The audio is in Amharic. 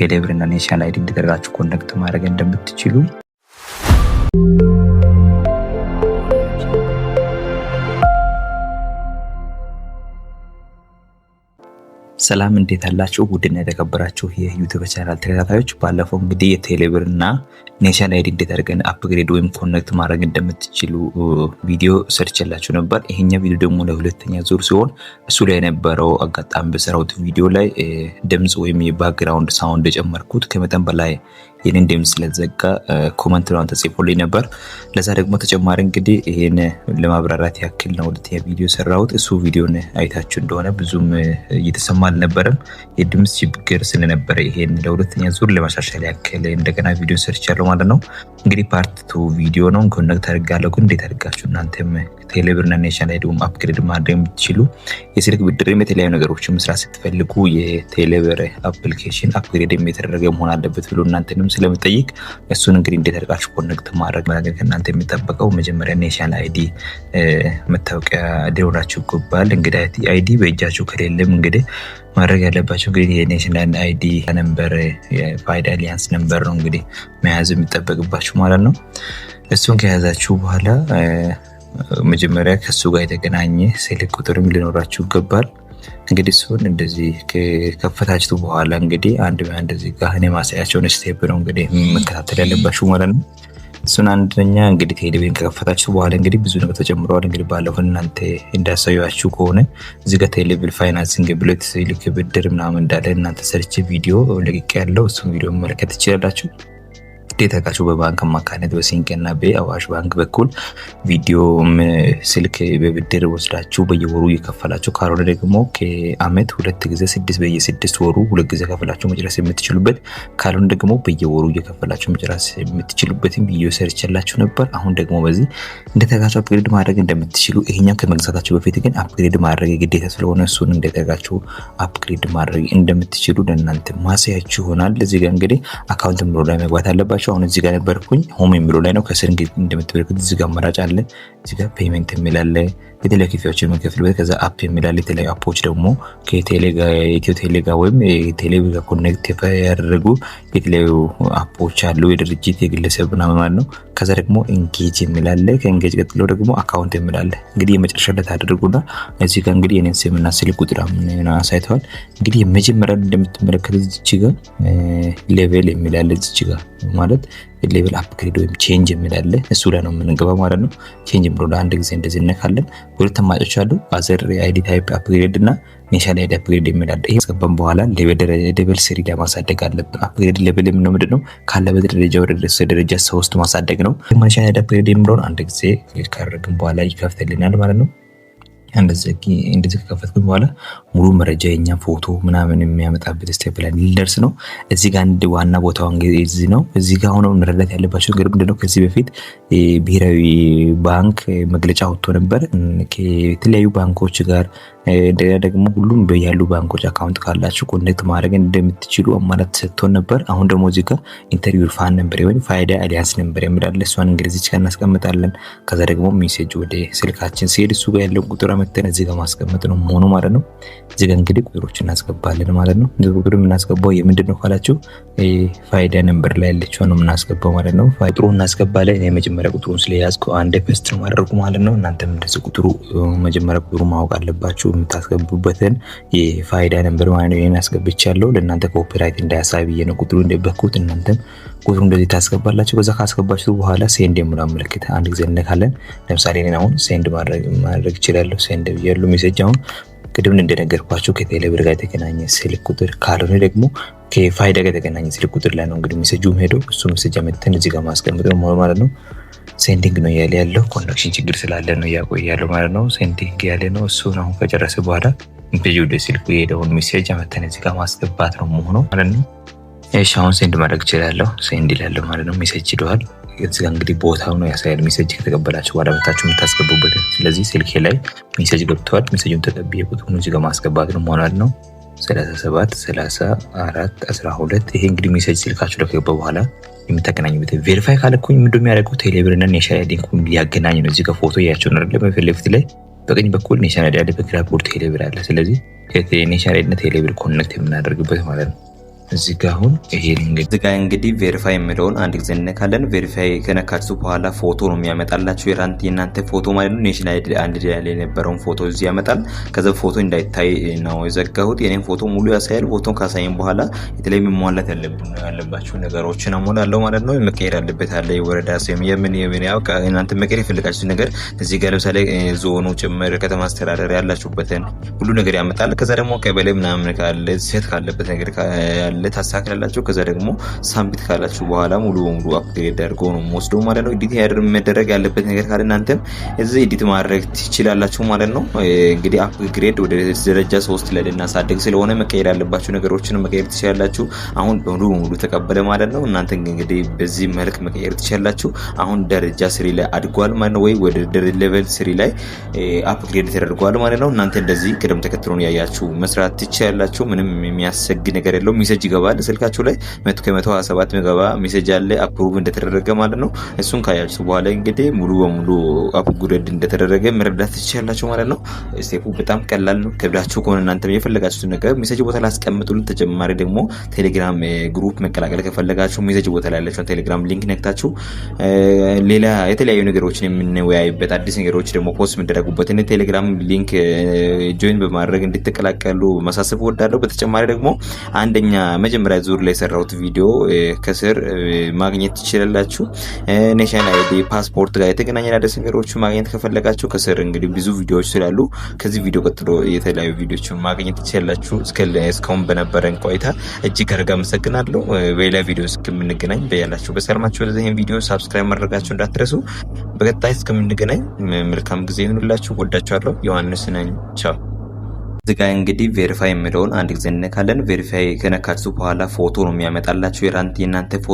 ቴሌብር እና ኔሽናል አይዲ እንዲደርጋችሁ ኮኔክት ማድረግ እንደምትችሉ ሰላም እንዴት አላችሁ? ውድና የተከበራችሁ የዩቲዩብ ቻናል ተከታታዮች ባለፈው እንግዲህ የቴሌብር እና ኔሽናል አይዲ እንዴት አድርገን አፕግሬድ ወይም ኮኔክት ማድረግ እንደምትችሉ ቪዲዮ ሰርችላችሁ ነበር። ይሄኛው ቪዲዮ ደግሞ ለሁለተኛ ዙር ሲሆን እሱ ላይ የነበረው አጋጣሚ በሰራሁት ቪዲዮ ላይ ድምጽ ወይም የባክግራውንድ ሳውንድ ጨመርኩት ከመጠን በላይ የኔን ድምጽ ስለዘጋ ኮሜንት ነው ተጽፎልኝ ነበር። ለዛ ደግሞ ተጨማሪ እንግዲህ ይሄን ለማብራራት ያክል ነው ሁለተኛ ቪዲዮ ሰራሁት። እሱ ቪዲዮን አይታችሁ እንደሆነ ብዙም እየተሰማ አልነበረም የድምጽ ችግር ስለነበረ ይሄን ለሁለተኛ ዙር ለማሻሻል ያክል እንደገና ቪዲዮ ሰርቻለሁ ማለት ነው። እንግዲህ ፓርት 2 ቪዲዮ ነው ኮኔክት አድርጋለሁ። ግን እንዴት አድርጋችሁ እናንተም ቴሌብር እና ኔሽናል አይዲ አፕግሬድ ማድረግ የምትችሉ የስልክ ብድር የተለያዩ ነገሮችን መስራት ስትፈልጉ የቴሌብር አፕሊኬሽን አፕግሬድ የተደረገ መሆን አለበት ብሎ እናንተንም ስለምጠይቅ እሱን እንግዲህ እንዴት አድርጋችሁ ኮኔክት ማድረግ ማለት ከእናንተ የሚጠበቀው መጀመሪያ ኔሽናል አይዲ መታወቂያ ሊኖራችሁ ይገባል። እንግዲህ አይዲ በእጃችሁ ከሌለም እንግዲህ ማድረግ ያለባችሁ እንግዲህ የኔሽናል አይዲ ነምበር የፋይዳ አሊያንስ ነምበር ነው እንግዲህ መያዝ የሚጠበቅባችሁ ማለት ነው። እሱን ከያዛችሁ በኋላ መጀመሪያ ከሱ ጋር የተገናኘ ስልክ ቁጥርም ሊኖራችሁ ይገባል። እንግዲህ እሱን እንደዚህ ከከፈታችሁ በኋላ እንግዲህ አንድ በአንድ እዚህ ጋር እኔ ማሳያቸውን ስቴፕ ነው እንግዲህ መከታተል ያለባችሁ ማለት ነው። እሱን አንደኛ እንግዲህ ቴሌብርን ከከፈታችሁ በኋላ እንግዲህ ብዙ ነገር ተጨምረዋል። እንግዲህ ባለፈው እናንተ እንዳሳያችሁ ከሆነ እዚህ ጋር ቴሌብር ፋይናንሲንግ ብሎት ስልክ ብድር ምናምን እንዳለ እናንተ ሰርች ቪዲዮ ለቅቄ ያለው እሱን ቪዲዮ መመልከት ትችላላችሁ። ዴታካችሁ በባንክ አማካኝነት በሲንቄና በአዋሽ ባንክ በኩል ቪዲዮ ስልክ በብድር ወስዳችሁ በየወሩ እየከፈላችሁ ካልሆነ ደግሞ ከአመት ሁለት ጊዜ 6 በየ6 ወሩ ሁለት ጊዜ ከፍላችሁ መጨረስ የምትችሉበት ካልሆነ ደግሞ በየወሩ እየከፈላችሁ መጨረስ የምትችሉበትን ቪዲዮ ሰርችላችሁ ነበር። አሁን ደግሞ በዚህ እንደተጋችሁ አፕግሬድ ማድረግ እንደምትችሉ ይሄኛው ከመግዛታችሁ በፊት ግን አፕግሬድ ማድረግ ግዴታ ስለሆነ እሱን እንደተጋችሁ አፕግሬድ ማድረግ እንደምትችሉ ለእናንተ ማሳያችሁ ይሆናል። እዚህ ጋር እንግዲህ አካውንት ምሮ ላይ መግባት አለባችሁ። አሁን እዚህ ጋር ነበርኩኝ ሆም የሚለው ላይ ነው። ከስር እንግዲህ እንደምትመለከቱት እዚህ ጋር አማራጭ አለ። እዚህ ጋር ፔመንት የሚል አለ የተለያዩ ክፍያዎችን የምንከፍልበት። ከዛ አፕ የሚል አለ የተለያዩ አፖች ደግሞ ከቴሌ ጋር ኢትዮ ቴሌ ጋር ወይም ቴሌብር ጋር ኮኔክት ያደረጉ የተለያዩ አፖች አሉ የድርጅት የግለሰብ ምናምን ማለት ነው። ከዛ ደግሞ ኢንጌጅ የሚል አለ። ከኢንጌጅ ቀጥሎ ደግሞ አካውንት የሚል አለ። እንግዲህ የመጨረሻ ላይ ታደርጉና እዚህ ጋር እንግዲህ የኔን ስምና ስልክ ቁጥር ምናምን አሳይተዋል። እንግዲህ የመጀመሪያ እንደምትመለከቱት እዚህ ጋር ሌቨል የሚል አለ እዚህ ጋር ማለት ሌቨል አፕግሬድ ወይም ቼንጅ የሚል አለ። እሱ ላይ ነው የምንገባው ማለት ነው። ቼንጅ ብሎ አንድ ጊዜ እንደዚህ እንነካለን። ሁለት አማራጮች አሉ አዘር አይዲ ታይፕ አፕግሬድ እና ኔሽናል አይዲ አፕግሬድ የሚል አለ። ይሄ ከገባን በኋላ ሌቨል 3 ላይ ማሳደግ አለብን። አፕግሬድ ሌቨል ምንድነው? ካለበት ደረጃ ወደ ደረጃ 3 ማሳደግ ነው። ኔሽናል አይዲ አፕግሬድ የሚለውን አንድ ጊዜ ክሊክ ካደረግን በኋላ ይከፍትልናል ማለት ነው። እንደዚህ ከከፈትኩኝ በኋላ ሙሉ መረጃ የኛ ፎቶ ምናምን የሚያመጣበት ስቴፕ ላይ ሊደርስ ነው። እዚህ ጋር አንድ ዋና ቦታው እዚህ ነው። እዚህ ጋር ሆኖ መረዳት ያለባችሁ ነገር ምንድነው? ከዚህ በፊት ብሔራዊ ባንክ መግለጫ ወጥቶ ነበር ከተለያዩ ባንኮች ጋር እንደገና ደግሞ ሁሉም በያሉ ባንኮች አካውንት ካላችሁ ኮኔክት ማድረግ እንደምትችሉ አማራጭ ሰጥቶን ነበር። አሁን ደግሞ እዚህ ጋር ኢንተርቪው ፋን ነበር ወይ ፋይዳ አሊያንስ ነበር የሚላል እሷን እንግዲህ እዚህ ጋር እናስቀምጣለን። ከዛ ደግሞ ሜሴጅ ወደ ስልካችን ሲሄድ እሱ ጋር ያለው ቁጥር አመተን እዚህ ጋር ማስቀመጥ ነው መሆኑ ማለት ነው። እዚህ ጋር እንግዲህ ቁጥሮችን እናስገባለን ማለት ነው። እዚህ ቁጥሩ የምናስገባው የምንድነው ካላችሁ ፋይዳ ነምበር ላይ ያለችው ነው የምናስገባው ማለት ነው። ቁጥሩን እናስገባለን። እኔ መጀመሪያ ቁጥሩን ስለያዝኩ አንዴ ፔስት ማድረግ ማለት ነው። እናንተም እንደዚህ ቁጥሩ መጀመሪያ ቁጥሩ ማወቅ አለባችሁ የምታስገቡበትን የፋይዳ ነምበር ማለት ነው። ይሄን አስገብቻለሁ ለእናንተ ኮፒራይት እንዳያሳይ ብዬ ነው ቁጥሩ እንደበኩት። እናንተም ቁጥሩ እንደዚህ ታስገባላችሁ። ከዛ ካስገባችሁ በኋላ ሴንድ የሚለው ምልክት አንድ ጊዜ እንነካለን። ለምሳሌ እኔ አሁን ሴንድ ማድረግ እችላለሁ። ሴንድ ብያለሁ ሜሴጅ። አሁን ቅድም እንደነገርኳችሁ ከቴሌብር ጋር የተገናኘ ስልክ ቁጥር ካልሆነ ደግሞ ከፋይዳ ጋር የተገናኘ ስልክ ቁጥር ላይ ነው እንግዲህ ሜሴጁም ሄዶ እሱ ሜሴጅ አመጣን እዚህ ጋር ማስቀመጥ ነው ማለት ነው። ሴንዲንግ ነው ያለ ያለው ኮኔክሽን ችግር ስላለ ነው ያቆያለው ማለት ነው። ሴንዲንግ ያለ ነው እሱ ነው። ከጨረሰ በኋላ ፔጅ ወደ ስልኩ የሄደውን ሜሴጅ አመጣን እዚህ ጋር ማስገባት ነው መሆኑ ማለት ነው። እሺ አሁን ሴንድ ማድረግ ይችላል። ሴንድ ይላል ማለት ነው። ሜሴጅ ይደዋል። እዚህ ጋር እንግዲህ ቦታው ነው ያሳያል። ሜሴጅ ከተቀበላችሁ በኋላ መታችሁ የምታስገቡበት። ስለዚህ ስልኬ ላይ ሜሴጅ ገብቷል። ሜሴጁን ተቀብዬ ቁጥሩን እዚህ ጋር ማስገባት ነው ማለት ነው። 37 34 12 ይሄ እንግዲህ ሜሴጅ ስልካችሁ ላይ ከገባ በኋላ የምታገናኙበት ቬሪፋይ ካለኩኝ ምንድነው የሚያደርገው ቴሌብር እና ኔሽናል አይዲ ሊያገናኝ ነው። እዚህ ጋር ፎቶ ያያችሁ ነው አይደል? በፊት ላይ በቀኝ በኩል ኔሽናል አይዲ አለ፣ በግራ በኩል ቴሌብር አለ። ስለዚህ ከኔሽናል አይዲ እና ቴሌብር ኮኔክት የምናደርግበት ማለት ነው። እዚህ ጋር አሁን እንግዲህ ቬሪፋይ የሚለውን አንድ ጊዜ እንነካለን። ቬሪፋይ ከነካችሁ በኋላ ፎቶ ነው የሚያመጣላችሁ የእናንተ ፎቶ ማለት ነው። ኔሽናል አይዲ አንድ ላይ የነበረውን ፎቶ እዚህ ያመጣል። ከዛ ፎቶ እንዳይታይ ነው የዘጋሁት። የኔን ፎቶ ሙሉ ያሳያል። ፎቶን ካሳየን በኋላ የተለያዩ መሟላት ያለባችሁ ነገሮችን አሞላለሁ ማለት ነው። መቀየር ያለበት አለ የወረዳ ስም የምን ያው እናንተ መቀየር የፈለጋችሁት ነገር እዚህ ጋር ለምሳሌ ዞኑ ጭምር ከተማ አስተዳደር ያላችሁበትን ሁሉ ነገር ያመጣል። ከዛ ደግሞ ቀበሌ ምናምን ካለ ሴት ካለበት ነገር ያለ ታሳክላላችሁ። ከዛ ደግሞ ሳምቢት ካላችሁ በኋላ ሙሉ በሙሉ አፕግሬድ አድርጎ ነው ወስደው ማለት ነው። ኤዲት መደረግ ያለበት ነገር ካለ እናንተም እዚህ ኤዲት ማድረግ ትችላላችሁ ማለት ነው። እንግዲህ አፕግሬድ ወደ ደረጃ 3 ላይ ልናሳድግ ስለሆነ መቀየር ያለባችሁ ነገሮችን መቀየር ትችላላችሁ። አሁን ሙሉ በሙሉ ተቀበለ ማለት ነው። እናንተ እንግዲህ በዚህ መልክ መቀየር ትችላላችሁ። አሁን ደረጃ 3 ላይ አድጓል ማለት ነው። ወይ ወደ ሌቨል 3 ላይ አፕግሬድ ተደርጓል ማለት ነው። እናንተ እንደዚህ ቅደም ተከትሎን ያያችሁ መስራት ትችላላችሁ። ምንም የሚያሰግ ነገር የለውም። ሜሴጅ ይገባል ስልካችሁ ላይ 127 megaba ሜሴጅ አለ አፕሩቭ እንደተደረገ ማለት ነው። እሱን ካያችሁ በኋላ እንግዲህ ሙሉ በሙሉ አፕግሬድ እንደተደረገ መረዳት ትችላላችሁ ማለት ነው። ስቴፑ በጣም ቀላል ነው። ከብዳችሁ ከሆነ እናንተ የፈለጋችሁት ነገር ሜሴጅ ቦታ ላይ አስቀምጡልን። ተጨማሪ ደግሞ ቴሌግራም ግሩፕ መቀላቀል ከፈለጋችሁ ሜሴጅ ቦታ ላይ ያለችውን ቴሌግራም ሊንክ ነክታችሁ ሌላ የተለያዩ ነገሮችን የምንወያይበት አዲስ ነገሮች ደግሞ ፖስት የምደረጉበትን ቴሌግራም ሊንክ ጆይን በማድረግ እንድትቀላቀሉ ማሳሰብ ወዳለሁ። በተጨማሪ ደግሞ አንደኛ መጀመሪያ ዙር ላይ የሰራሁት ቪዲዮ ከስር ማግኘት ትችላላችሁ። ኔሽናል አይዲ ፓስፖርት ጋር የተገናኘ አዲስ ነገሮች ማግኘት ከፈለጋችሁ ከስር እንግዲህ ብዙ ቪዲዮዎች ስላሉ ከዚህ ቪዲዮ ቀጥሎ የተለያዩ ቪዲዮዎችን ማግኘት ትችላላችሁ። እስካሁን በነበረን ቆይታ እጅግ አድርጌ አመሰግናለሁ። በሌላ ቪዲዮ እስከምንገናኝ በያላችሁ በሰላማችሁ ለዚህን ቪዲዮ ሰብስክራይብ ማድረጋችሁ እንዳትረሱ። በቀጣይ እስከምንገናኝ መልካም ጊዜ ይሁንላችሁ። ወዳችኋለሁ። ዮሐንስ ነኝ። ቻው። እዚህ ጋር እንግዲህ ቬሪፋይ የሚለውን አንድ ጊዜ እንነካለን። ቬሪፋይ ከነካችሁ በኋላ ፎቶ ነው የሚያመጣላችሁ የእናንተ ፎቶ